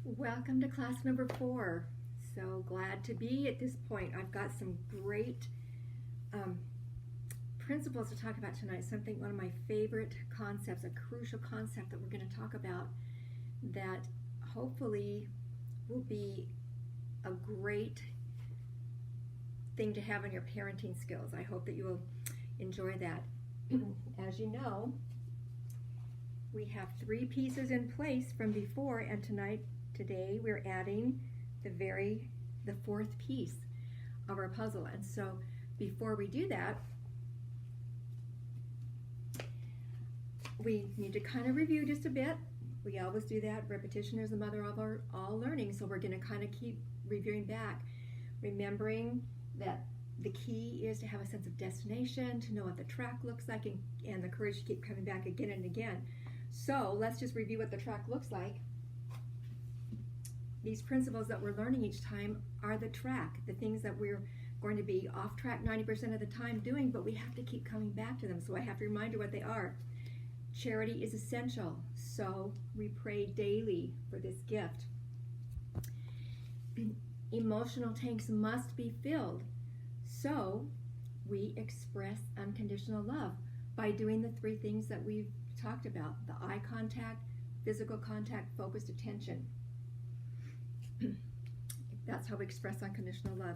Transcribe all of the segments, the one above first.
Welcome to class number 4. So glad to be at this point. I've got some great principles to talk about tonight. One of my favorite concepts, a crucial concept that we're going to talk about that hopefully will be a great thing to have in your parenting skills. I hope that you will enjoy that. As you know, we have 3 pieces in place from before, and today we're adding the 4th piece of our puzzle. And so before we do that, we need to kind of review just a bit. We always do that. Repetition is the mother of all learning, so we're going to kind of keep reviewing back, remembering that the key is to have a sense of destination, to know what the track looks like, and the courage to keep coming back again and again. So let's just review what the track looks like. These principles that we're learning each time are the track, the things that we're going to be off track 90% of the time doing, but we have to keep coming back to them. So I have to remind you what they are. Charity is essential, so we pray daily for this gift. Emotional tanks must be filled, so we express unconditional love by doing the 3 things that we've talked about: the eye contact, physical contact, focused attention. That's how we express unconditional love.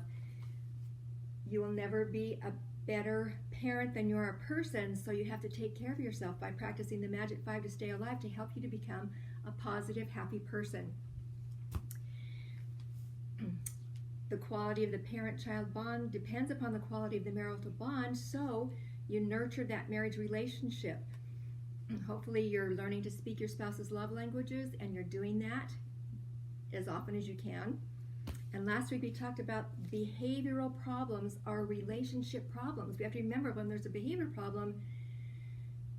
You will never be a better parent than you are a person, so you have to take care of yourself by practicing the Magic 5 to stay alive to help you to become a positive, happy person. The quality of the parent-child bond depends upon the quality of the marital bond, so you nurture that marriage relationship. Hopefully you're learning to speak your spouse's love languages, and you're doing that as often as you can. And last week we talked about behavioral problems are relationship problems. We have to remember, when there's a behavior problem,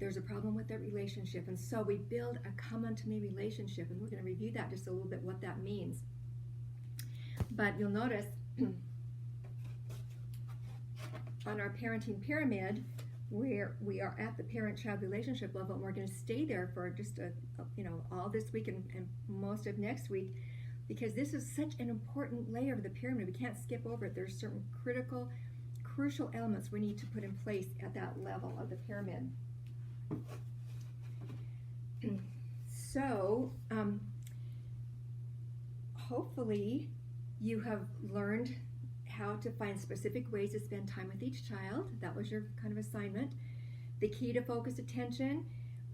there's a problem with that relationship. And so we build a come unto me relationship, and we're going to review that just a little bit, what that means. But you'll notice on our parenting pyramid, where we are at the parent-child relationship level, and we're going to stay there for just all this week and most of next week, because this is such an important layer of the pyramid. We can't skip over it. There's certain crucial elements we need to put in place at that level of the pyramid. So hopefully you have learned how to find specific ways to spend time with each child. That was your kind of assignment. The key to focused attention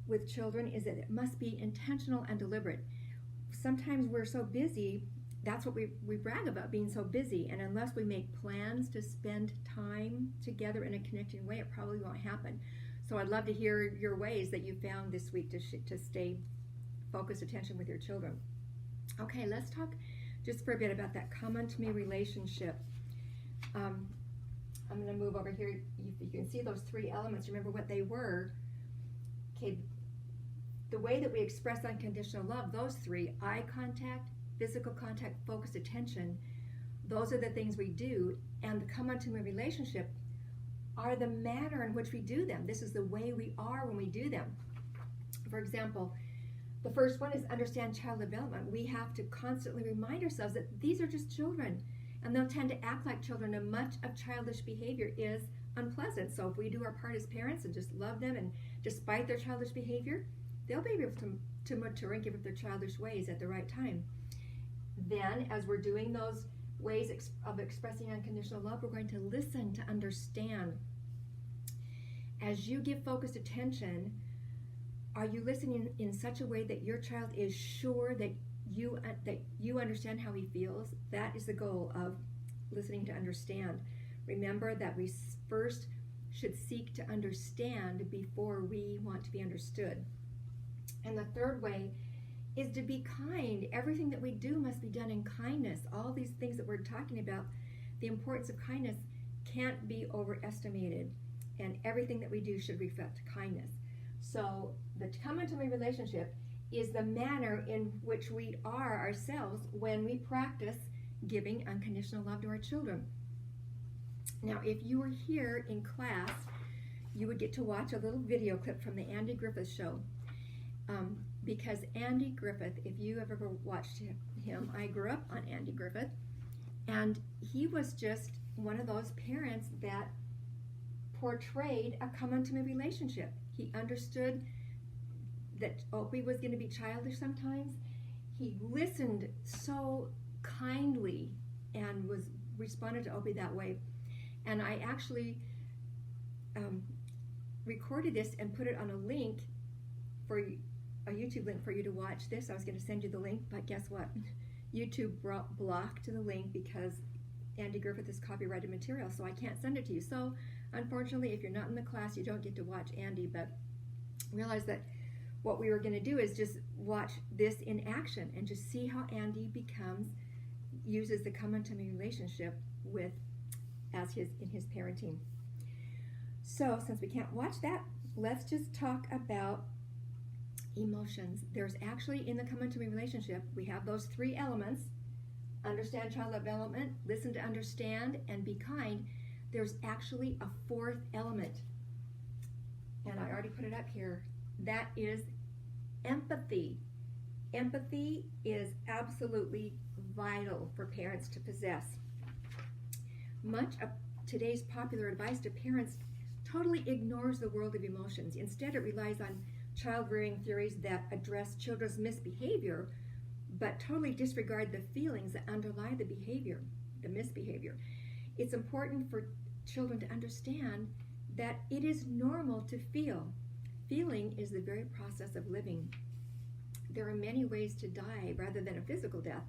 with children is that it must be intentional and deliberate. Sometimes we're so busy, that's what we brag about, being so busy, and unless we make plans to spend time together in a connecting way, it probably won't happen. So I'd love to hear your ways that you found this week to stay focused attention with your children. Okay, let's talk just for a bit about that come unto me relationship. I'm going to move over here. You can see those 3 elements. Remember what they were. Okay, the way that we express unconditional love, those 3, eye contact, physical contact, focused attention, those are the things we do. And the come unto me relationship are the manner in which we do them. This is the way we are when we do them. For example, the first one is understand child development. We have to constantly remind ourselves that these are just children, and they'll tend to act like children, and much of childish behavior is unpleasant. So if we do our part as parents and just love them, and despite their childish behavior, they'll be able to mature and give up their childish ways at the right time. Then, as we're doing those ways of expressing unconditional love, we're going to listen to understand. As you give focused attention, are you listening in such a way that your child is sure that you understand how he feels? That is the goal of listening to understand. Remember that we first should seek to understand before we want to be understood. And the third way is to be kind. Everything that we do must be done in kindness. All these things that we're talking about, the importance of kindness can't be overestimated, and everything that we do should reflect kindness. So the come unto me relationship is the manner in which we are ourselves when we practice giving unconditional love to our children. Now, if you were here in class, you would get to watch a little video clip from the Andy Griffith Show. Because Andy Griffith, if you have ever watched him. I grew up on Andy Griffith, and he was just one of those parents that portrayed a come-unto-me relationship. He understood that Opie was going to be childish sometimes. He listened so kindly and responded to Opie that way. And I actually recorded this and put it on a link, for a YouTube link for you to watch this. I was going to send you the link, but guess what? YouTube blocked the link because Andy Griffith is copyrighted material, so I can't send it to you. So unfortunately, if you're not in the class, you don't get to watch Andy, but realize that what we were going to do is just watch this in action and just see how Andy uses the come-unto-me relationship in his parenting. So since we can't watch that, let's just talk about emotions. There's actually, in the come-unto-me relationship, we have those three elements: understand child development, listen to understand, and be kind. There's actually a fourth element, and I already put it up here. That is empathy. Empathy is absolutely vital for parents to possess. Much of today's popular advice to parents totally ignores the world of emotions. Instead, it relies on child-rearing theories that address children's misbehavior, but totally disregard the feelings that underlie the behavior, the misbehavior. It's important for children to understand that it is normal to feel. Feeling is the very process of living. There are many ways to die rather than a physical death.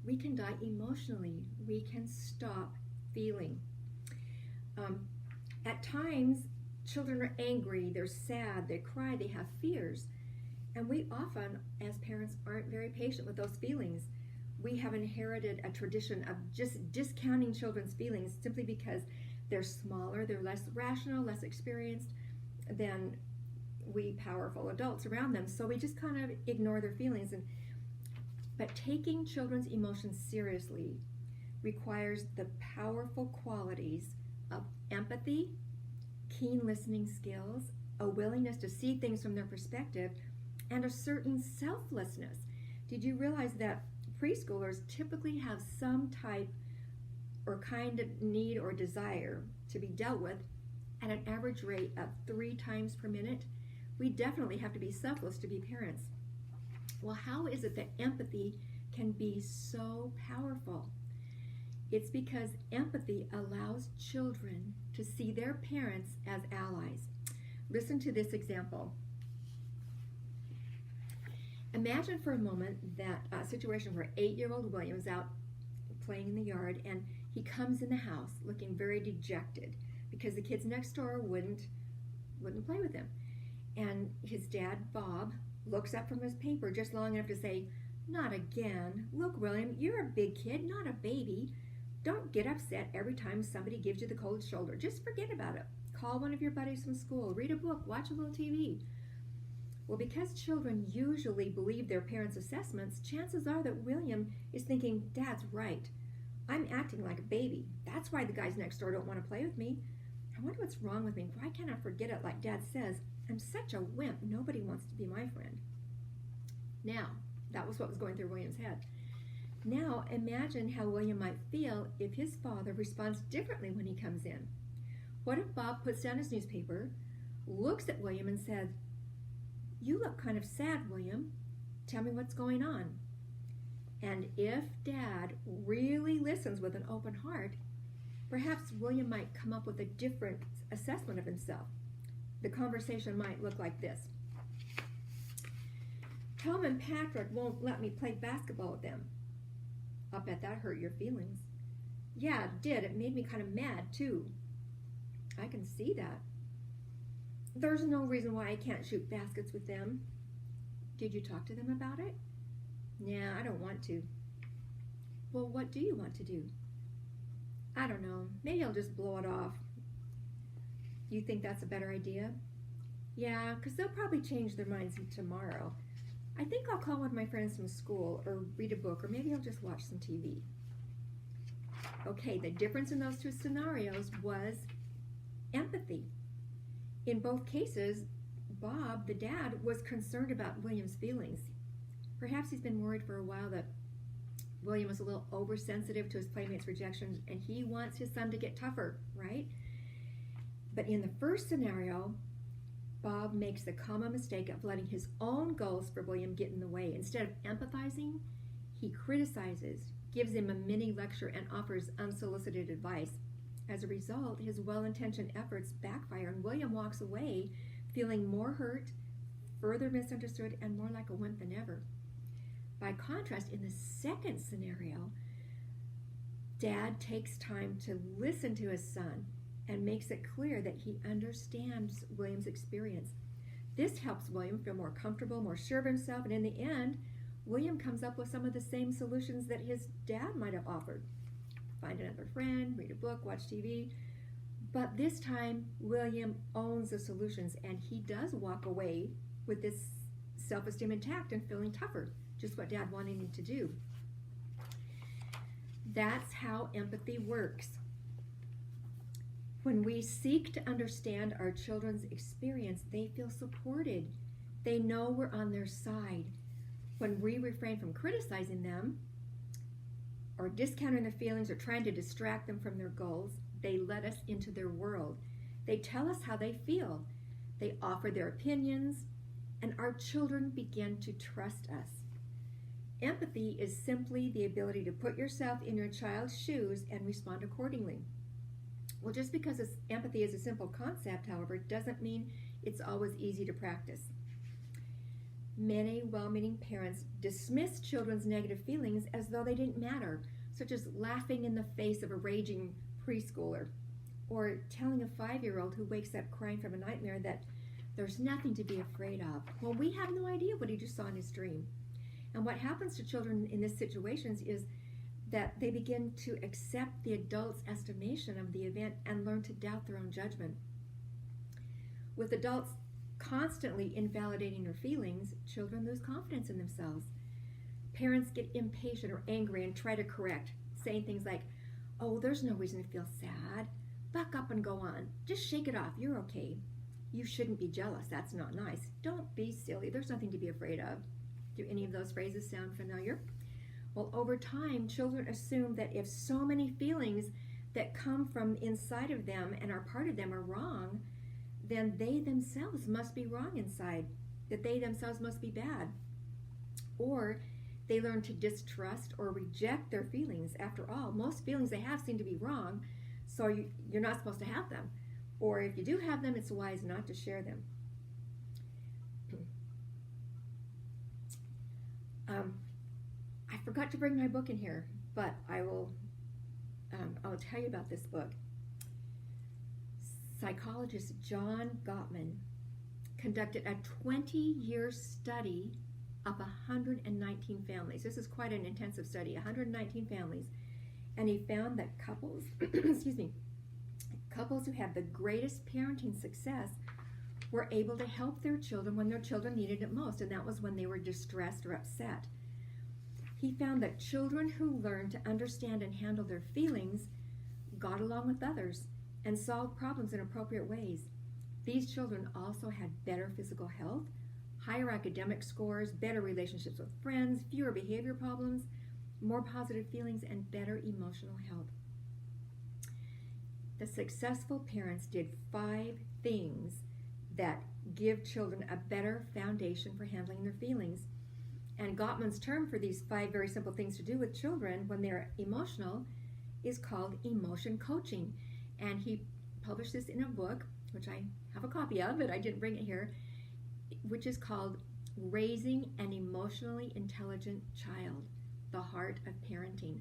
We can die emotionally. We can stop feeling. At times, children are angry, they're sad, they cry, they have fears. And we often, as parents, aren't very patient with those feelings. We have inherited a tradition of just discounting children's feelings simply because they're smaller, they're less rational, less experienced than we powerful adults around them. So we just kind of ignore their feelings. But taking children's emotions seriously requires the powerful qualities of empathy, keen listening skills, a willingness to see things from their perspective, and a certain selflessness. Did you realize that preschoolers typically have some type or kind of need or desire to be dealt with at an average rate of 3 times per minute? We definitely have to be selfless to be parents. Well, how is it that empathy can be so powerful? It's because empathy allows children to see their parents as allies. Listen to this example. Imagine for a moment that situation where 8-year-old William is out playing in the yard, and he comes in the house looking very dejected because the kids next door wouldn't play with him. And his dad, Bob, looks up from his paper just long enough to say, "Not again. Look, William, you're a big kid, not a baby. Don't get upset every time somebody gives you the cold shoulder. Just forget about it. Call one of your buddies from school, read a book, watch a little TV." Well, because children usually believe their parents' assessments, chances are that William is thinking, "Dad's right. I'm acting like a baby. That's why the guys next door don't want to play with me. I wonder what's wrong with me. Why can't I forget it like Dad says? I'm such a wimp. Nobody wants to be my friend." Now, that was what was going through William's head. Now, imagine how William might feel if his father responds differently when he comes in. What if Bob puts down his newspaper, looks at William and says, "You look kind of sad, William. Tell me what's going on." And if Dad really listens with an open heart, perhaps William might come up with a different assessment of himself. The conversation might look like this: "Tom and Patrick won't let me play basketball with them." "I'll bet that hurt your feelings." "Yeah, it did. It made me kind of mad, too." "I can see that." "There's no reason why I can't shoot baskets with them." "Did you talk to them about it?" "Nah, I don't want to." "Well, what do you want to do?" "I don't know. Maybe I'll just blow it off." "You think that's a better idea?" "Yeah, because they'll probably change their minds tomorrow. I think I'll call one of my friends from school or read a book, or maybe I'll just watch some TV." Okay, the difference in those two scenarios was empathy. In both cases, Bob, the dad, was concerned about William's feelings. Perhaps he's been worried for a while that William was a little oversensitive to his playmates' rejections, and he wants his son to get tougher, right? But in the first scenario, Bob makes the common mistake of letting his own goals for William get in the way. Instead of empathizing, he criticizes, gives him a mini lecture, and offers unsolicited advice. As a result, his well-intentioned efforts backfire, and William walks away feeling more hurt, further misunderstood, and more like a wimp than ever. By contrast, in the second scenario, Dad takes time to listen to his son and makes it clear that he understands William's experience. This helps William feel more comfortable, more sure of himself, and in the end, William comes up with some of the same solutions that his dad might have offered. Find another friend, read a book, watch TV. But this time, William owns the solutions, and he does walk away with this self-esteem intact and feeling tougher, just what Dad wanted him to do. That's how empathy works. When we seek to understand our children's experience, they feel supported. They know we're on their side. When we refrain from criticizing them, or discounting their feelings, or trying to distract them from their goals, they let us into their world. They tell us how they feel. They offer their opinions, and our children begin to trust us. Empathy is simply the ability to put yourself in your child's shoes and respond accordingly. Well, just because empathy is a simple concept, however, doesn't mean it's always easy to practice. Many well-meaning parents dismiss children's negative feelings as though they didn't matter, such as laughing in the face of a raging preschooler, or telling a 5-year-old who wakes up crying from a nightmare that there's nothing to be afraid of. Well, we have no idea what he just saw in his dream. And what happens to children in these situations is that they begin to accept the adult's estimation of the event and learn to doubt their own judgment. With adults constantly invalidating their feelings, children lose confidence in themselves. Parents get impatient or angry and try to correct, saying things like, "Oh, there's no reason to feel sad. Buck up and go on. Just shake it off. You're okay. You shouldn't be jealous. That's not nice. Don't be silly. There's nothing to be afraid of." Do any of those phrases sound familiar? Well, over time, children assume that if so many feelings that come from inside of them and are part of them are wrong, then they themselves must be wrong inside, that they themselves must be bad. Or they learn to distrust or reject their feelings. After all, most feelings they have seem to be wrong, so you're not supposed to have them. Or if you do have them, it's wise not to share them. I forgot to bring my book in here, but I'll tell you about this book. Psychologist John Gottman conducted a 20-year study of 119 families. This is quite an intensive study, 119 families. And he found that couples, couples who had the greatest parenting success were able to help their children when their children needed it most, and that was when they were distressed or upset. He found that children who learned to understand and handle their feelings got along with others and solved problems in appropriate ways. These children also had better physical health, higher academic scores, better relationships with friends, fewer behavior problems, more positive feelings, and better emotional health. The successful parents did 5 things that give children a better foundation for handling their feelings. And Gottman's term for these 5 very simple things to do with children when they're emotional is called emotion coaching. And he published this in a book, which I have a copy of, but I didn't bring it here, which is called Raising an Emotionally Intelligent Child, The Heart of Parenting.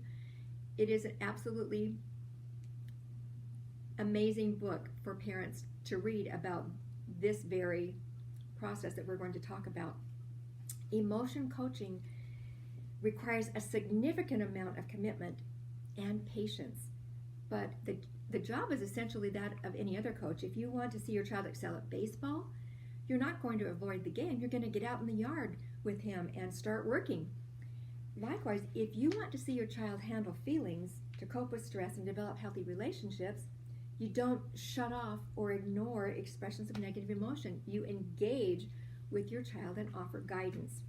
It is an absolutely amazing book for parents to read about this very process that we're going to talk about. Emotion coaching requires a significant amount of commitment and patience, but the job is essentially that of any other coach. If you want to see your child excel at baseball, you're not going to avoid the game. You're going to get out in the yard with him and start working. Likewise, if you want to see your child handle feelings, to cope with stress and develop healthy relationships, you don't shut off or ignore expressions of negative emotion. You engage with your child and offer guidance.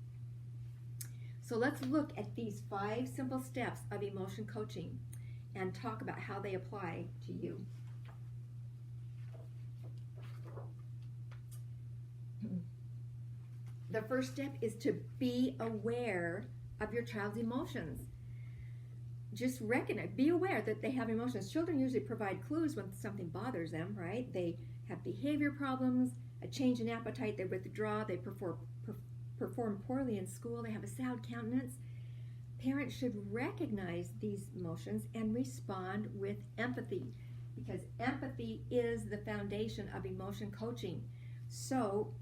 So let's look at these 5 simple steps of emotion coaching and talk about how they apply to you. The first step is to be aware of your child's emotions. Just recognize, be aware that they have emotions. Children usually provide clues when something bothers them, right? They have behavior problems, a change in appetite, they withdraw, they perform poorly in school, they have a sad countenance. Parents should recognize these emotions and respond with empathy, because empathy is the foundation of emotion coaching. So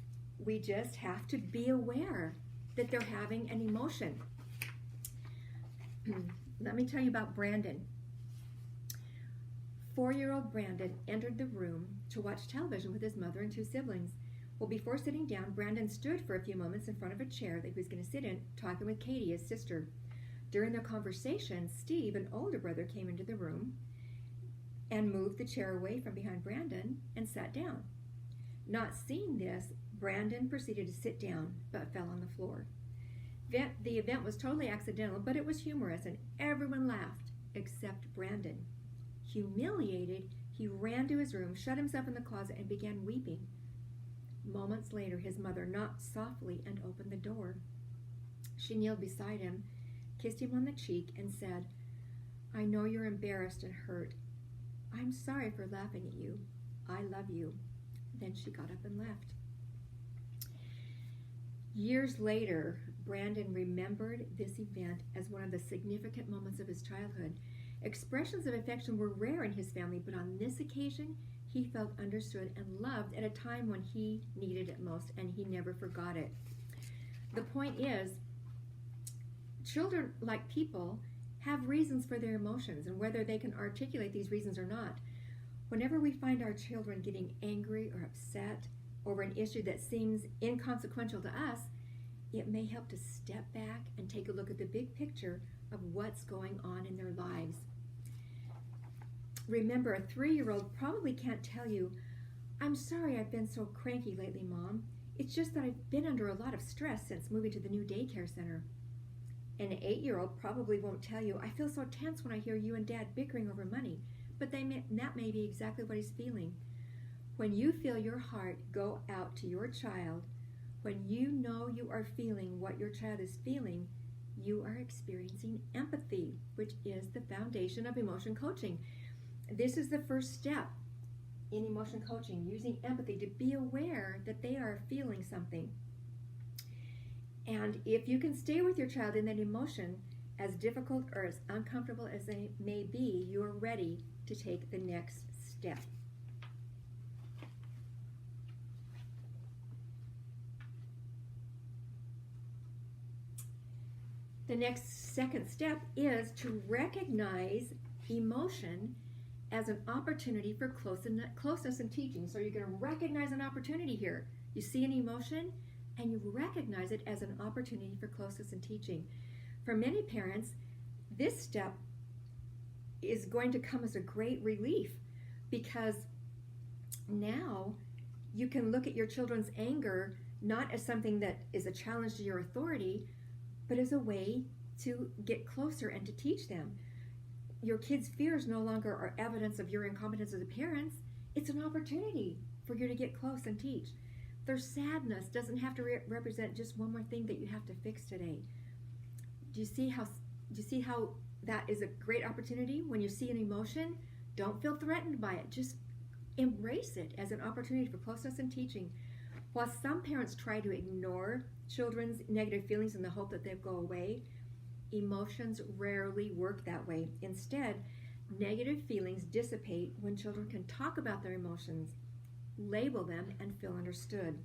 we just have to be aware that they're having an emotion. Let me tell you about Brandon. 4-year-old Brandon entered the room to watch television with his mother and 2 siblings. Well, before sitting down, Brandon stood for a few moments in front of a chair that he was going to sit in, talking with Katie, his sister. During their conversation, Steve, an older brother, came into the room and moved the chair away from behind Brandon and sat down. Not seeing this, Brandon proceeded to sit down, but fell on the floor. The event was totally accidental, but it was humorous, and everyone laughed except Brandon. Humiliated, he ran to his room, shut himself in the closet, and began weeping. Moments later, his mother knocked softly and opened the door. She kneeled beside him, kissed him on the cheek, and said, "I know you're embarrassed and hurt. I'm sorry for laughing at you. I love you." Then she got up and left. Years later, Brandon remembered this event as one of the significant moments of his childhood. Expressions of affection were rare in his family, but on this occasion, he felt understood and loved at a time when he needed it most, and he never forgot it. The point is, children, like people, have reasons for their emotions, and whether they can articulate these reasons or not. Whenever we find our children getting angry or upset over an issue that seems inconsequential to us, it may help to step back and take a look at the big picture of what's going on in their lives. Remember, a 3-year-old probably can't tell you, "I'm sorry I've been so cranky lately, Mom. It's just that I've been under a lot of stress since moving to the new daycare center." An 8-year-old probably won't tell you, "I feel so tense when I hear you and Dad bickering over money," but that may be exactly what he's feeling. When you feel your heart go out to your child, when you know you are feeling what your child is feeling, you are experiencing empathy, which is the foundation of emotion coaching. This is the first step in emotion coaching, using empathy to be aware that they are feeling something. And if you can stay with your child in that emotion, as difficult or as uncomfortable as they may be, you are ready to take the next step. The second step is to recognize emotion as an opportunity for closeness and teaching. So you're going to recognize an opportunity here. You see an emotion and you recognize it as an opportunity for closeness and teaching. For many parents, this step is going to come as a great relief, because now you can look at your children's anger not as something that is a challenge to your authority, but as a way to get closer and to teach them. Your kids' fears no longer are evidence of your incompetence as a parent. It's an opportunity for you to get close and teach. Their sadness doesn't have to represent just one more thing that you have to fix today. Do you see how that is a great opportunity? When you see an emotion, don't feel threatened by it. Just embrace it as an opportunity for closeness and teaching. While some parents try to ignore children's negative feelings in the hope that they'll go away, emotions rarely work that way. Instead, negative feelings dissipate when children can talk about their emotions, label them, and feel understood.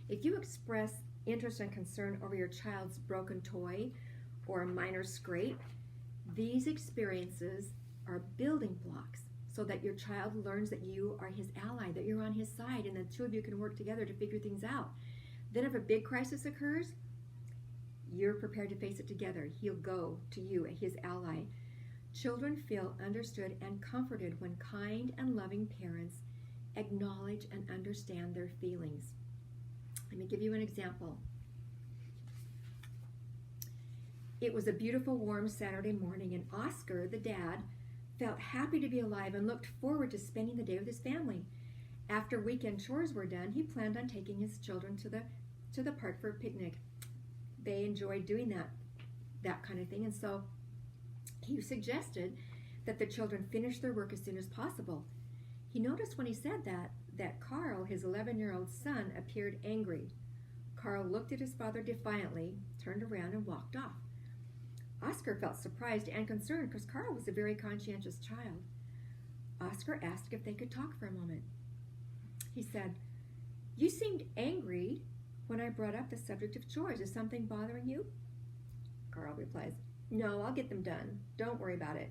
If you express interest and concern over your child's broken toy or a minor scrape, these experiences are building blocks so that your child learns that you are his ally, that you're on his side, and the two of you can work together to figure things out. Then if a big crisis occurs, you're prepared to face it together. He'll go to you, his ally. Children feel understood and comforted when kind and loving parents acknowledge and understand their feelings. Let me give you an example. It was a beautiful, warm Saturday morning, and Oscar, the dad, felt happy to be alive and looked forward to spending the day with his family. After weekend chores were done, he planned on taking his children to the park for a picnic. They enjoyed doing that kind of thing, and so he suggested that the children finish their work as soon as possible. He noticed when he said that Carl, his 11-year-old son, appeared angry. Carl looked at his father defiantly, turned around, and walked off. Oscar felt surprised and concerned because Carl was a very conscientious child. Oscar asked if they could talk for a moment. He said, "You seemed angry when I brought up the subject of chores. Is something bothering you?" Carl replies, "No, I'll get them done. Don't worry about it."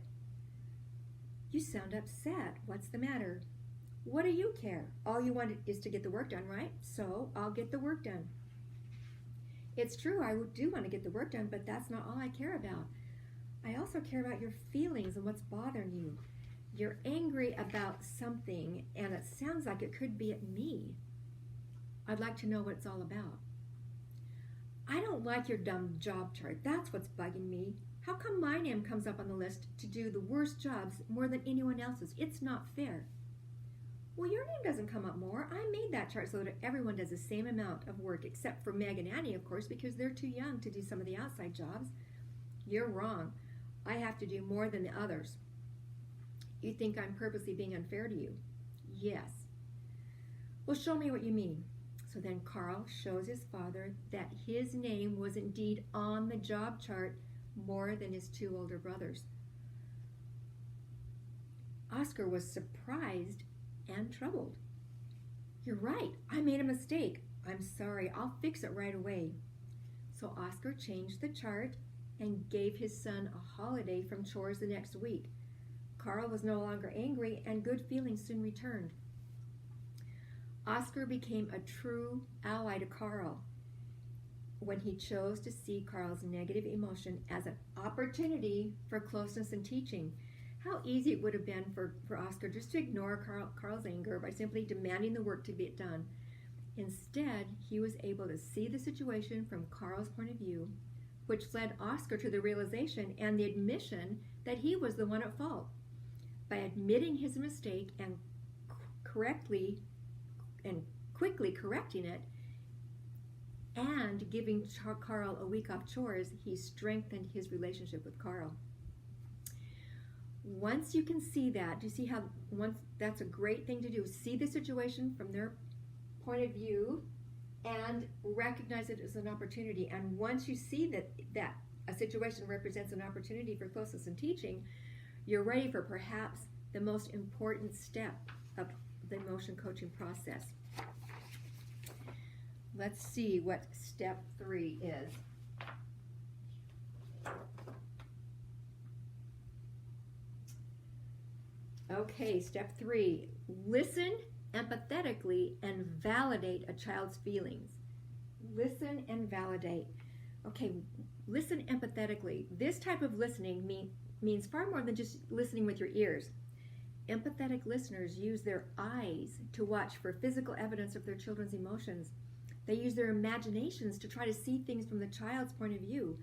"You sound upset. What's the matter?" "What do you care? All you want is to get the work done, right? So I'll get the work done." "It's true, I do want to get the work done, but that's not all I care about. I also care about your feelings and what's bothering you. You're angry about something, and it sounds like it could be at me. I'd like to know what it's all about." "I don't like your dumb job chart. That's what's bugging me. How come my name comes up on the list to do the worst jobs more than anyone else's? It's not fair." "Well, your name doesn't come up more. I made that chart so that everyone does the same amount of work, except for Meg and Annie, of course, because they're too young to do some of the outside jobs." "You're wrong. I have to do more than the others." "You think I'm purposely being unfair to you?" "Yes." "Well, show me what you mean." So then Carl shows his father that his name was indeed on the job chart more than his two older brothers. Oscar was surprised and troubled. "You're right. I made a mistake. I'm sorry. I'll fix it right away." So Oscar changed the chart and gave his son a holiday from chores the next week. Carl was no longer angry, and good feelings soon returned. Oscar became a true ally to Carl when he chose to see Carl's negative emotion as an opportunity for closeness and teaching. How easy it would have been for Oscar just to ignore Carl's anger by simply demanding the work to be done. Instead, he was able to see the situation from Carl's point of view, which led Oscar to the realization and the admission that he was the one at fault. By admitting his mistake and quickly correcting it and giving Carl a week off chores, he strengthened his relationship with Carl. Once you can see that, do you see how that's a great thing to do? See the situation from their point of view and recognize it as an opportunity. And once you see that a situation represents an opportunity for closeness and teaching, you're ready for perhaps the most important step of the emotion coaching process. Let's see what step 3 is. Okay, step 3, listen empathetically and validate a child's feelings. Listen and validate. Okay, listen empathetically. This type of listening means far more than just listening with your ears. Empathetic listeners use their eyes to watch for physical evidence of their children's emotions. They use their imaginations to try to see things from the child's point of view.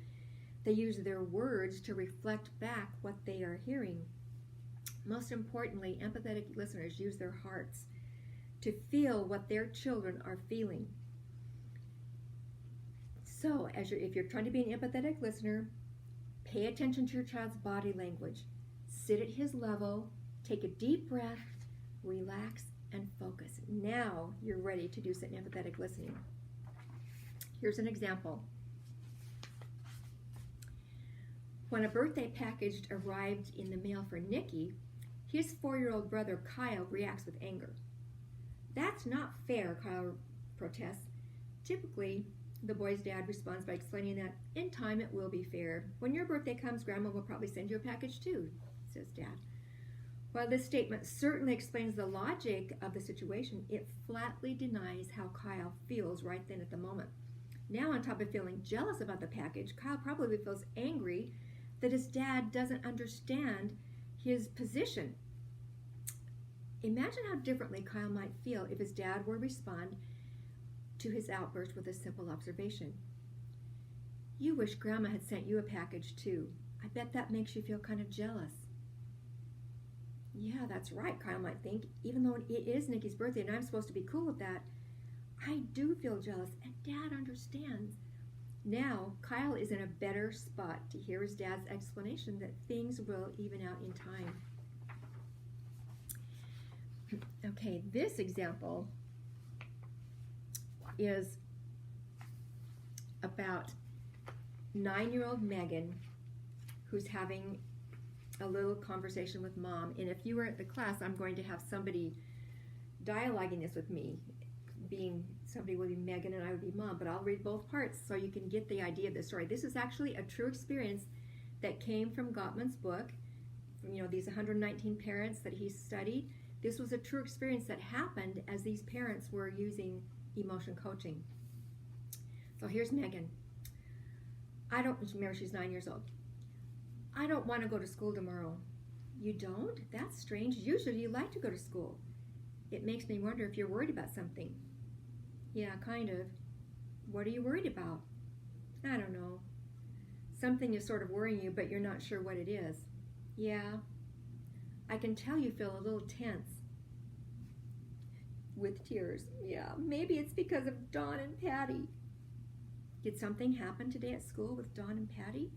They use their words to reflect back what they are hearing. Most importantly, empathetic listeners use their hearts to feel what their children are feeling. So, if you're trying to be an empathetic listener, pay attention to your child's body language. Sit at his level, take a deep breath, relax, and focus. Now you're ready to do some empathetic listening. Here's an example. When a birthday package arrived in the mail for Nikki, his 4-year-old brother Kyle reacts with anger. "That's not fair," Kyle protests. Typically, the boy's dad responds by explaining that in time it will be fair. "When your birthday comes, Grandma will probably send you a package too," says Dad. While this statement certainly explains the logic of the situation, it flatly denies how Kyle feels right then at the moment. Now, on top of feeling jealous about the package, Kyle probably feels angry that his dad doesn't understand his position. Imagine how differently Kyle might feel if his dad were to respond to his outburst with a simple observation. You wish Grandma had sent you a package too. I bet that makes you feel kind of jealous. Yeah, that's right, Kyle might think. Even though it is Nikki's birthday and I'm supposed to be cool with that, I do feel jealous, and Dad understands. Now, Kyle is in a better spot to hear his dad's explanation that things will even out in time. Okay, this example is about 9-year-old Megan, who's having a little conversation with Mom. And if you were at the class, I'm going to have somebody dialoguing this with me. Being somebody would be Megan and I would be Mom, but I'll read both parts so you can get the idea of the story. This is actually a true experience that came from Gottman's book. You know, these 119 parents that he studied. This was a true experience that happened as these parents were using emotion coaching. So here's Megan. Remember, she's 9 years old. I don't want to go to school tomorrow. You don't? That's strange. Usually you like to go to school. It makes me wonder if you're worried about something. Yeah, kind of. What are you worried about? I don't know. Something is sort of worrying you, but you're not sure what it is. Yeah. I can tell you feel a little tense. With tears. Yeah, maybe it's because of Dawn and Patty. Did something happen today at school with Dawn and Patty?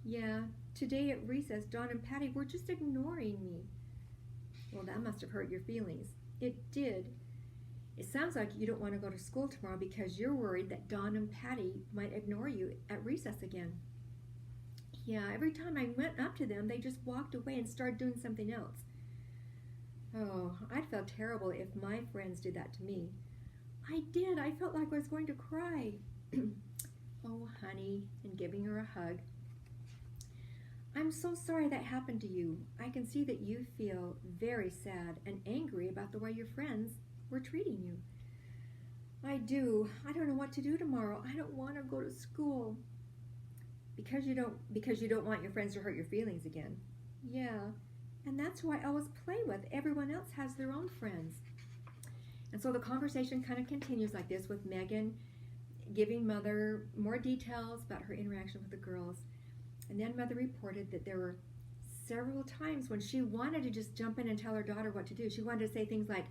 Yeah, today at recess, Dawn and Patty were just ignoring me. Well, that must have hurt your feelings. It did. It sounds like you don't want to go to school tomorrow because you're worried that Dawn and Patty might ignore you at recess again. Yeah, every time I went up to them, they just walked away and started doing something else. Oh, I'd feel terrible if my friends did that to me. I did. I felt like I was going to cry. Oh, honey, and giving her a hug. I'm so sorry that happened to you. I can see that you feel very sad and angry about the way your friends were treating you. I do. I don't know what to do tomorrow. I don't want to go to school. Because you don't want your friends to hurt your feelings again. Yeah, and that's who I always play with. Everyone else has their own friends. And so the conversation kind of continues like this, with Megan giving Mother more details about her interaction with the girls. And then Mother reported that there were several times when she wanted to just jump in and tell her daughter what to do. She wanted to say things like,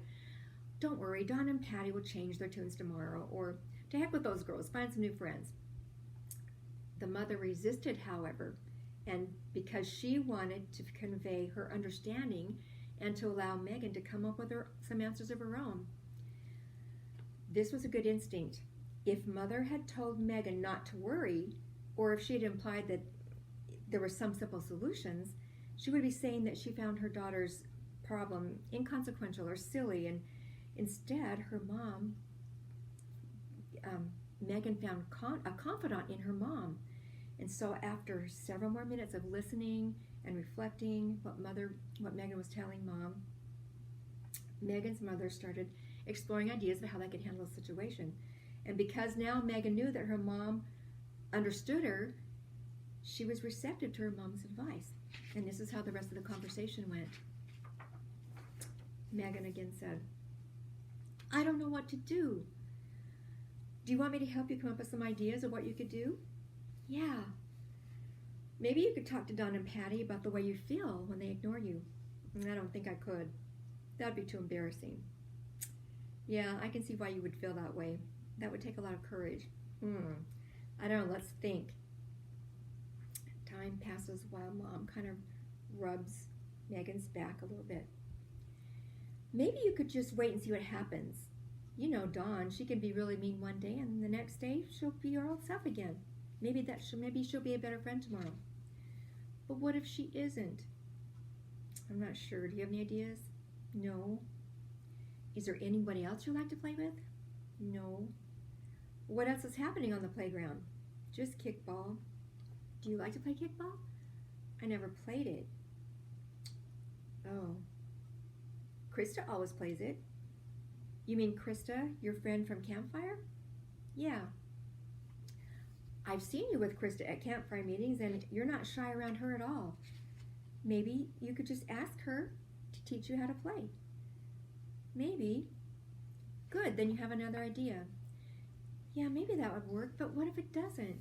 don't worry, Dawn and Patty will change their tunes tomorrow, or to heck with those girls, find some new friends. The mother resisted, however, and because she wanted to convey her understanding and to allow Megan to come up with some answers of her own. This was a good instinct. If Mother had told Megan not to worry, or if she had implied that there were some simple solutions, she would be saying that she found her daughter's problem inconsequential or silly, and instead her mom, Megan found a confidant in her mom. And so after several more minutes of listening and reflecting what Megan was telling Mom, Megan's mother started exploring ideas of how they could handle the situation. And because now Megan knew that her mom understood her, she was receptive to her mom's advice. And this is how the rest of the conversation went. Megan again said, I don't know what to do. Do you want me to help you come up with some ideas of what you could do? Yeah. Maybe you could talk to Dawn and Patty about the way you feel when they ignore you. I don't think I could. That'd be too embarrassing. Yeah, I can see why you would feel that way. That would take a lot of courage. I don't know, let's think. Time passes while Mom kind of rubs Megan's back a little bit. Maybe you could just wait and see what happens. You know Dawn, she can be really mean one day and the next day she'll be her old self again. Maybe she'll be a better friend tomorrow. But what if she isn't? I'm not sure. Do you have any ideas? No. Is there anybody else you like to play with? No. What else is happening on the playground? Just kickball. Do you like to play kickball? I never played it. Oh. Krista always plays it. You mean Krista, your friend from Campfire? Yeah. I've seen you with Krista at campfire meetings, and you're not shy around her at all. Maybe you could just ask her to teach you how to play. Maybe. Good, then you have another idea. Yeah, maybe that would work, but what if it doesn't?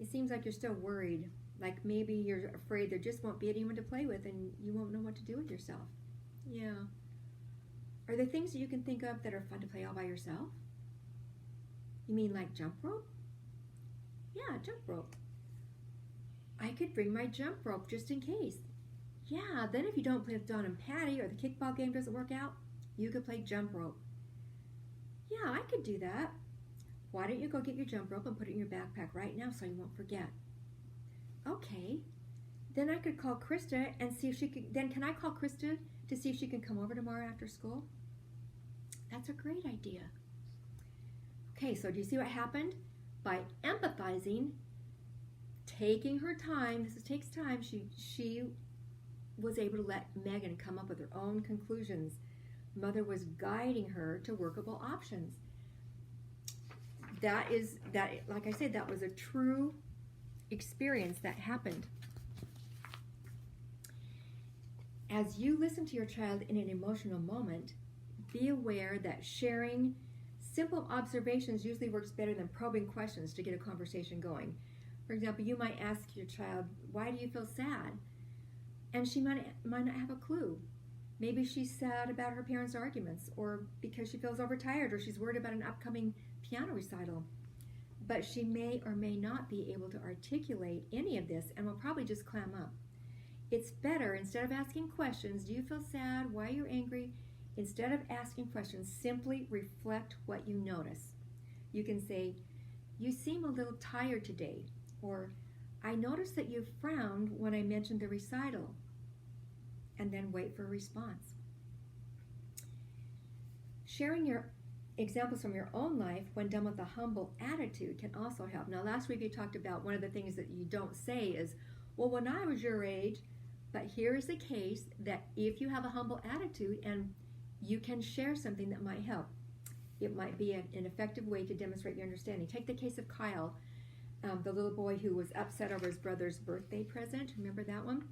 It seems like you're still worried, like maybe you're afraid there just won't be anyone to play with and you won't know what to do with yourself. Yeah. Are there things that you can think of that are fun to play all by yourself? You mean like jump rope? Yeah, jump rope. I could bring my jump rope just in case. Yeah, then if you don't play with Don and Patty or the kickball game doesn't work out, you could play jump rope. Yeah, I could do that. Why don't you go get your jump rope and put it in your backpack right now so you won't forget? Okay. Then I could call Krista and see if she could, then can I call Krista to see if she can come over tomorrow after school? That's a great idea. Okay, so do you see what happened? By empathizing, taking her time, this takes time, she was able to let Megan come up with her own conclusions. Mother was guiding her to workable options. That, like I said, that was a true experience that happened. As you listen to your child in an emotional moment, be aware that sharing simple observations usually works better than probing questions to get a conversation going. For example, you might ask your child, why do you feel sad? And she might not have a clue. Maybe she's sad about her parents' arguments, or because she feels overtired, or she's worried about an upcoming piano recital. But she may or may not be able to articulate any of this and will probably just clam up. It's better, instead of asking questions, do you feel sad? Why are you angry? Instead of asking questions, simply reflect what you notice. You can say, you seem a little tired today, or I noticed that you frowned when I mentioned the recital, and then wait for a response. Sharing your examples from your own life when done with a humble attitude can also help. Now, last week you talked about one of the things that you don't say is, well, when I was your age, but here is the case that if you have a humble attitude and you can share something that might help, it might be an effective way to demonstrate your understanding. Take the case of Kyle, the little boy who was upset over his brother's birthday present. Remember that one?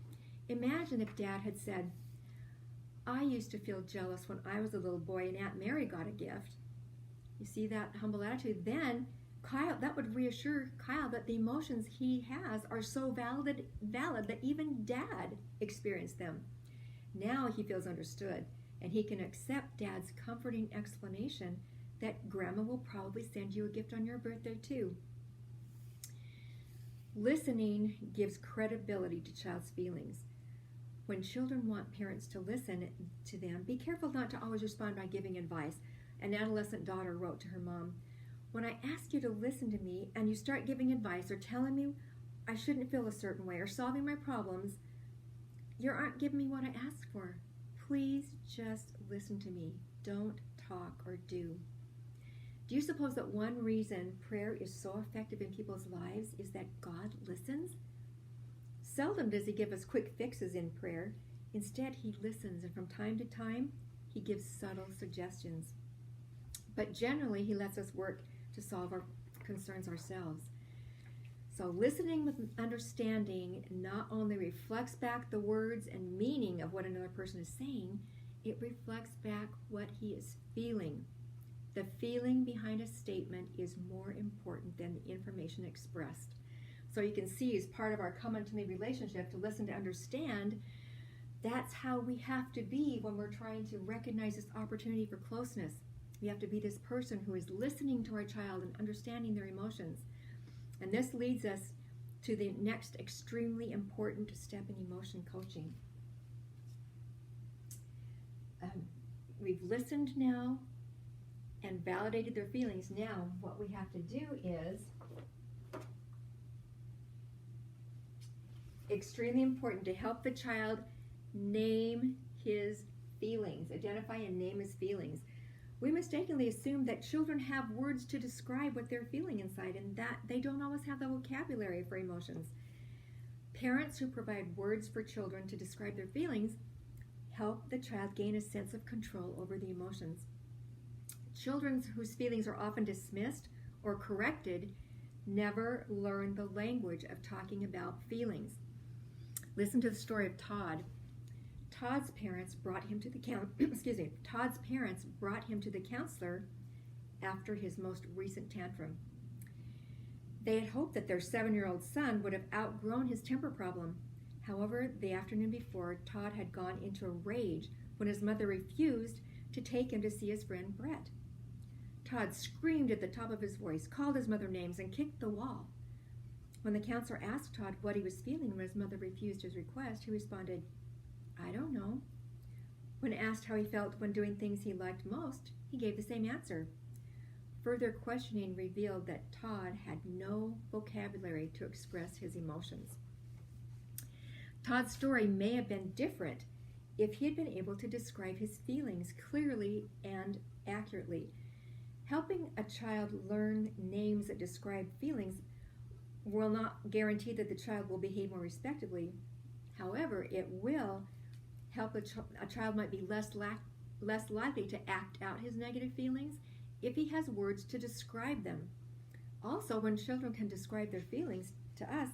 Imagine if Dad had said, I used to feel jealous when I was a little boy and Aunt Mary got a gift. You see that humble attitude? Then Kyle, that would reassure Kyle that the emotions he has are so valid that even Dad experienced them. Now he feels understood, and he can accept Dad's comforting explanation that Grandma will probably send you a gift on your birthday too. Listening gives credibility to child's feelings. When children want parents to listen to them, be careful not to always respond by giving advice. An adolescent daughter wrote to her mom, when I ask you to listen to me and you start giving advice or telling me I shouldn't feel a certain way or solving my problems, you aren't giving me what I asked for. Please just listen to me. Don't talk or do. Do you suppose that one reason prayer is so effective in people's lives is that God listens? Seldom does he give us quick fixes in prayer. Instead, he listens, and from time to time, he gives subtle suggestions. But generally, he lets us work to solve our concerns ourselves. So listening with understanding not only reflects back the words and meaning of what another person is saying, it reflects back what he is feeling. The feeling behind a statement is more important than the information expressed. So you can see, as part of our come unto me relationship, to listen to understand, that's how we have to be when we're trying to recognize this opportunity for closeness. We have to be this person who is listening to our child and understanding their emotions. And this leads us to the next extremely important step in emotion coaching. We've listened now and validated their feelings. Now, what we have to do is extremely important to help the child name his feelings, identify and name his feelings. We mistakenly assume that children have words to describe what they're feeling inside, and that they don't always have the vocabulary for emotions. Parents who provide words for children to describe their feelings help the child gain a sense of control over the emotions. Children whose feelings are often dismissed or corrected never learn the language of talking about feelings. Listen to the story of Todd. Todd's parents brought him to the counselor after his most recent tantrum. They had hoped that their 7-year-old son would have outgrown his temper problem. However, the afternoon before, Todd had gone into a rage when his mother refused to take him to see his friend Brett. Todd screamed at the top of his voice, called his mother names, and kicked the wall. When the counselor asked Todd what he was feeling when his mother refused his request, he responded, "I don't know." When asked how he felt when doing things he liked most, he gave the same answer. Further questioning revealed that Todd had no vocabulary to express his emotions. Todd's story may have been different if he had been able to describe his feelings clearly and accurately. Helping a child learn names that describe feelings will not guarantee that the child will behave more respectfully. However, it will help a child might be less likely to act out his negative feelings if he has words to describe them. Also, when children can describe their feelings to us,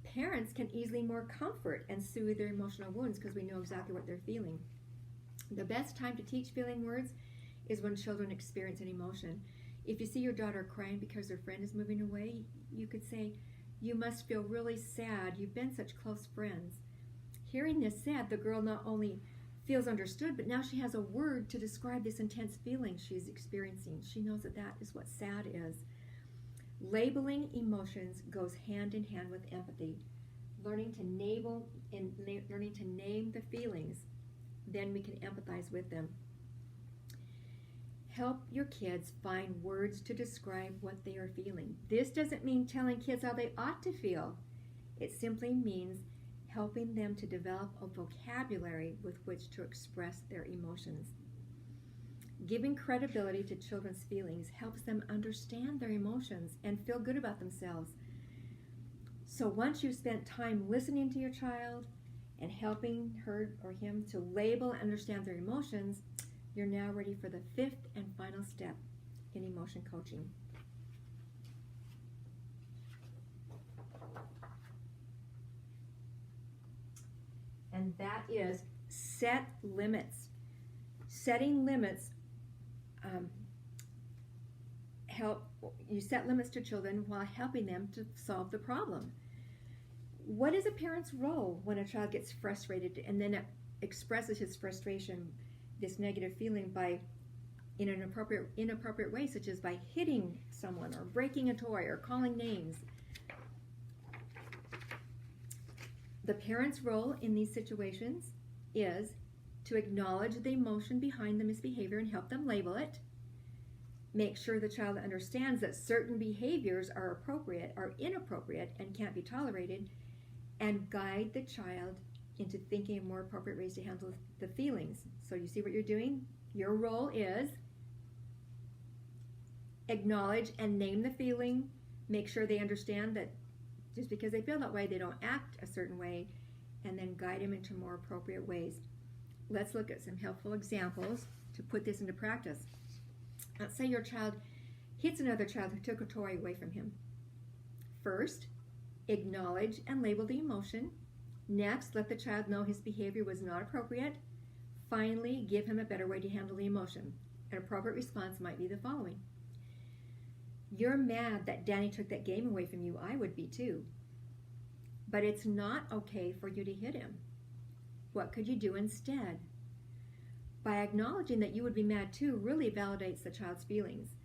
parents can easily more comfort and soothe their emotional wounds because we know exactly what they're feeling. The best time to teach feeling words is when children experience an emotion. If you see your daughter crying because her friend is moving away, you could say, "You must feel really sad. You've been such close friends." Hearing this said, the girl not only feels understood, but now she has a word to describe this intense feeling she's experiencing. She knows that that is what sad is. Labeling emotions goes hand in hand with empathy. Learning to name the feelings, then we can empathize with them. Help your kids find words to describe what they are feeling. This doesn't mean telling kids how they ought to feel. It simply means helping them to develop a vocabulary with which to express their emotions. Giving credibility to children's feelings helps them understand their emotions and feel good about themselves. So once you've spent time listening to your child and helping her or him to label and understand their emotions, you're now ready for the 5th and final step in emotion coaching. And that is set limits. Setting limits you set limits to children while helping them to solve the problem. What is a parent's role when a child gets frustrated and then expresses his frustration, this negative feeling, in an inappropriate way, such as by hitting someone or breaking a toy or calling names? The parent's role in these situations is to acknowledge the emotion behind the misbehavior and help them label it. Make sure the child understands that certain behaviors are appropriate or inappropriate and can't be tolerated, and guide the child into thinking of more appropriate ways to handle the feelings. So you see what you're doing? Your role is acknowledge and name the feeling, make sure they understand that just because they feel that way, they don't act a certain way, and then guide them into more appropriate ways. Let's look at some helpful examples to put this into practice. Let's say your child hits another child who took a toy away from him. First, acknowledge and label the emotion. Next, let the child know his behavior was not appropriate. Finally, give him a better way to handle the emotion. An appropriate response might be the following: "You're mad that Danny took that game away from you. I would be too. But it's not okay for you to hit him. What could you do instead?" By acknowledging that you would be mad too really validates the child's feelings,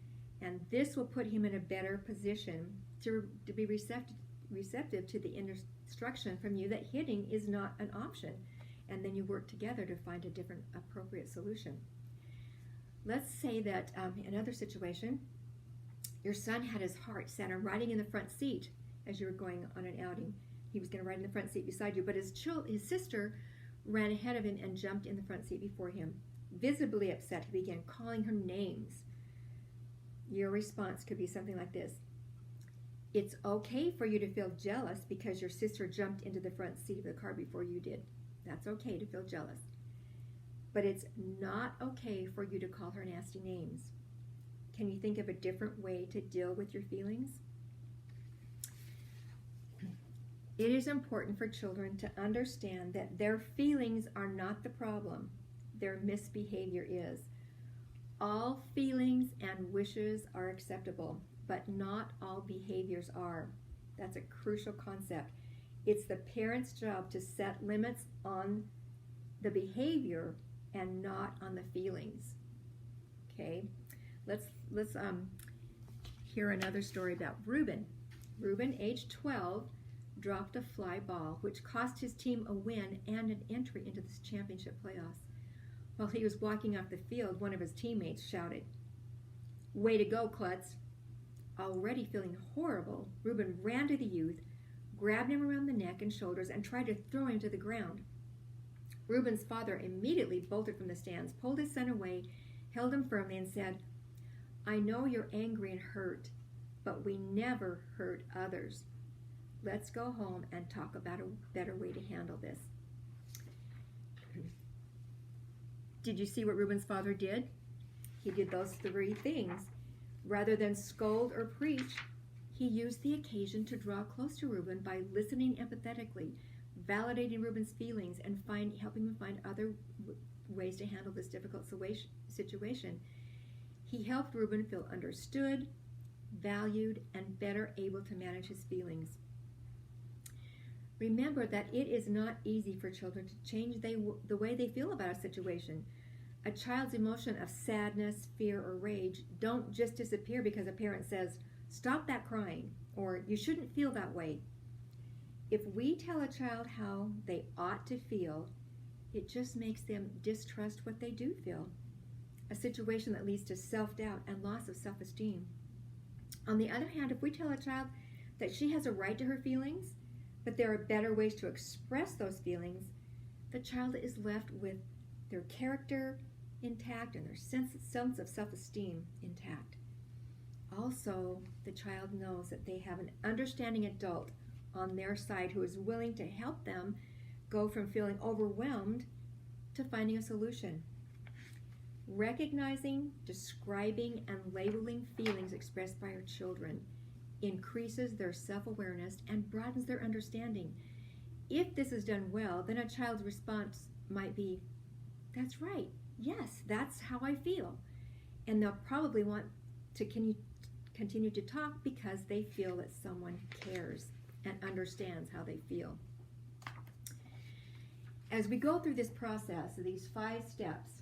and this will put him in a better position to be receptive to the instruction from you that hitting is not an option, and then you work together to find a different appropriate solution. Let's say that in another situation, your son had his heart set on riding in the front seat as you were going on an outing. He was going to ride in the front seat beside you, but his sister ran ahead of him and jumped in the front seat before him. Visibly upset, he began calling her names. Your response could be something like this: "It's okay for you to feel jealous because your sister jumped into the front seat of the car before you did. That's okay to feel jealous. But it's not okay for you to call her nasty names. Can you think of a different way to deal with your feelings?" It is important for children to understand that their feelings are not the problem. Their misbehavior is. All feelings and wishes are acceptable. but not all behaviors are. That's a crucial concept. It's the parent's job to set limits on the behavior and not on the feelings. Okay, let's hear another story about Reuben. Reuben, age 12, dropped a fly ball, which cost his team a win and an entry into the championship playoffs. While he was walking off the field, one of his teammates shouted, "Way to go, Klutz." Already feeling horrible, Reuben ran to the youth, grabbed him around the neck and shoulders, and tried to throw him to the ground. Reuben's father immediately bolted from the stands, pulled his son away, held him firmly, and said, "I know you're angry and hurt, but we never hurt others. Let's go home and talk about a better way to handle this." Did you see what Reuben's father did? He did those three things. Rather than scold or preach, he used the occasion to draw close to Reuben by listening empathetically, validating Reuben's feelings, and helping him find other ways to handle this difficult situation. He helped Reuben feel understood, valued, and better able to manage his feelings. Remember that it is not easy for children to change the way they feel about a situation. A child's emotion of sadness, fear, or rage don't just disappear because a parent says, "Stop that crying," or "You shouldn't feel that way." If we tell a child how they ought to feel, it just makes them distrust what they do feel, a situation that leads to self-doubt and loss of self-esteem. On the other hand, if we tell a child that she has a right to her feelings, but there are better ways to express those feelings, the child is left with their character intact and their sense of self-esteem intact. Also, the child knows that they have an understanding adult on their side who is willing to help them go from feeling overwhelmed to finding a solution. Recognizing, describing, and labeling feelings expressed by our children increases their self-awareness and broadens their understanding. If this is done well, then a child's response might be, "That's right, yes, that's how I feel." And they'll probably want to continue to talk because they feel that someone cares and understands how they feel. As we go through this process, these 5 steps,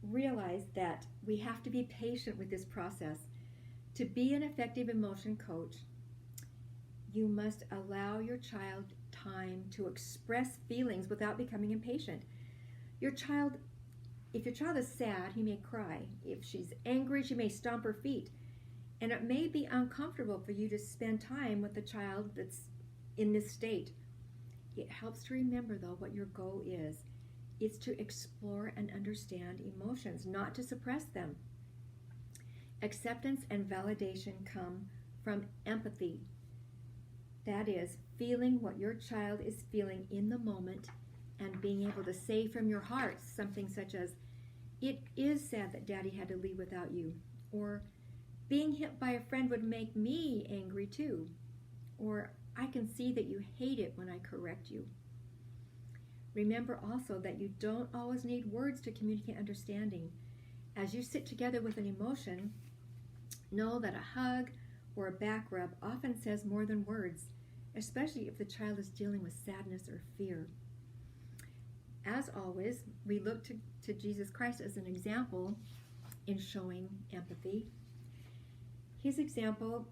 realize that we have to be patient with this process. To be an effective emotion coach, you must allow your child time to express feelings without becoming impatient. If your child is sad, he may cry. If she's angry, she may stomp her feet. And it may be uncomfortable for you to spend time with a child that's in this state. It helps to remember, though, what your goal is. It's to explore and understand emotions, not to suppress them. Acceptance and validation come from empathy. That is, feeling what your child is feeling in the moment and being able to say from your heart something such as, "It is sad that Daddy had to leave without you," or "Being hit by a friend would make me angry too," or "I can see that you hate it when I correct you." Remember also that you don't always need words to communicate understanding. As you sit together with an emotion, know that a hug or a back rub often says more than words, especially if the child is dealing with sadness or fear. As always, we look to Jesus Christ as an example in showing empathy. His example,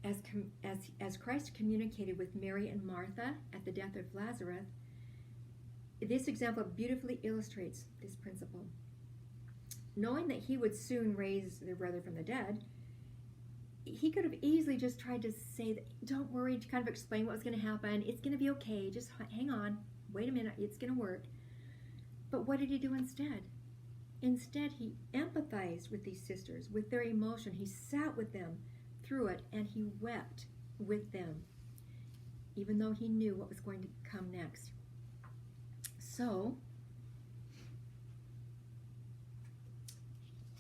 as Christ communicated with Mary and Martha at the death of Lazarus, this example beautifully illustrates this principle. Knowing that he would soon raise their brother from the dead, he could have easily just tried to say, that, "Don't worry," to kind of explain what was going to happen. "It's going to be okay. Just hang on. Wait a minute. It's going to work." But what did he do instead? Instead, he empathized with these sisters, with their emotion. He sat with them through it, and he wept with them, even though he knew what was going to come next. So,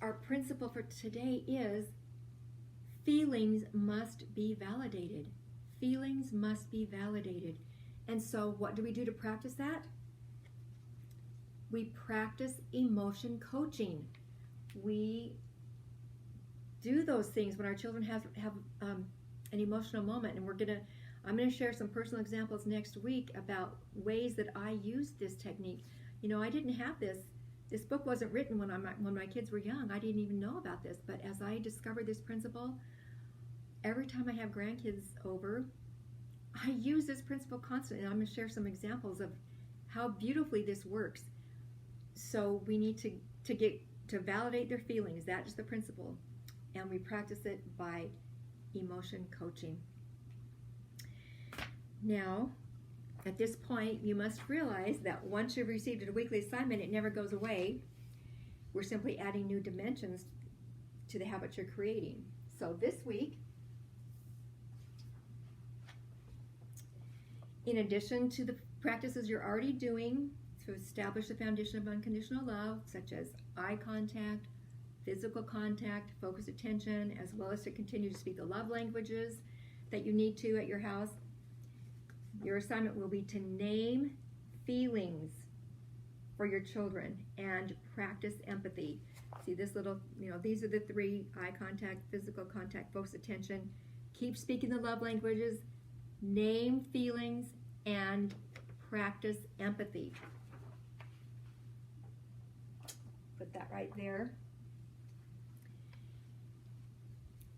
our principle for today is feelings must be validated. Feelings must be validated. And so what do we do to practice that? We practice emotion coaching. We do those things when our children have an emotional moment. And I'm gonna share some personal examples next week about ways that I use this technique. I didn't have this. This book wasn't written when my kids were young. I didn't even know about this. But as I discovered this principle, every time I have grandkids over, I use this principle constantly. And I'm going to share some examples of how beautifully this works. So we need to validate their feelings. That is the principle. And we practice it by emotion coaching. Now, at this point, you must realize that once you've received a weekly assignment, it never goes away. We're simply adding new dimensions to the habits you're creating. So this week, in addition to the practices you're already doing to establish the foundation of unconditional love, such as eye contact, physical contact, focused attention, as well as to continue to speak the love languages that you need to at your house, your assignment will be to name feelings for your children and practice empathy. See this little, these are the three: eye contact, physical contact, focused attention. Keep speaking the love languages, name feelings, and practice empathy. Put that right there.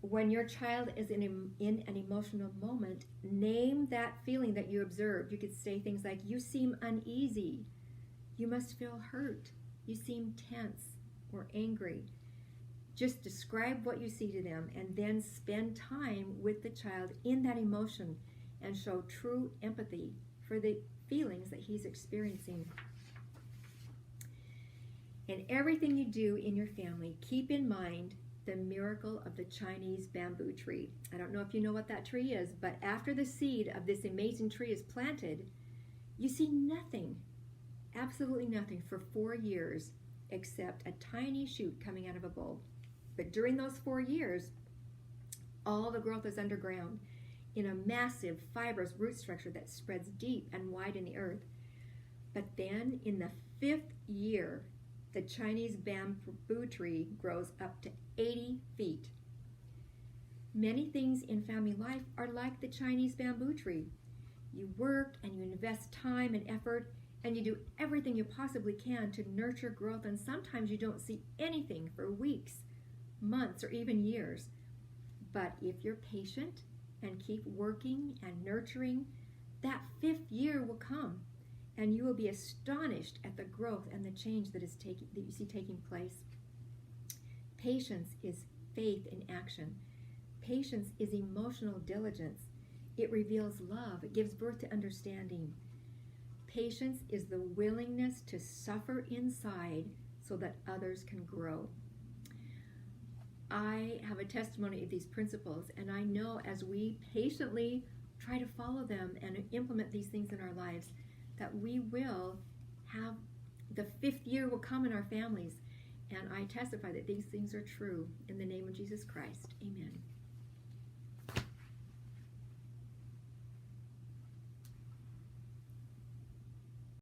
When your child is in an emotional moment, name that feeling that you observed. You could say things like, "You seem uneasy. You must feel hurt. You seem tense or angry." Just describe what you see to them and then spend time with the child in that emotion and show true empathy for the feelings that he's experiencing. In everything you do in your family, keep in mind the miracle of the Chinese bamboo tree. I don't know if you know what that tree is, but after the seed of this amazing tree is planted, you see nothing, absolutely nothing, for 4 years except a tiny shoot coming out of a bulb. But during those 4 years, all the growth is underground in a massive fibrous root structure that spreads deep and wide in the earth. But then in the 5th year, the Chinese bamboo tree grows up to 80 feet. Many things in family life are like the Chinese bamboo tree. You work and you invest time and effort, and you do everything you possibly can to nurture growth, and sometimes you don't see anything for weeks, months, or even years. But if you're patient and keep working and nurturing, that 5th year will come, and you will be astonished at the growth and the change that you see taking place. Patience is faith in action. Patience is emotional diligence. It reveals love. It gives birth to understanding. Patience is the willingness to suffer inside so that others can grow. I have a testimony of these principles, and I know as we patiently try to follow them and implement these things in our lives, that we will have, the 5th year will come in our families. And I testify that these things are true in the name of Jesus Christ. Amen.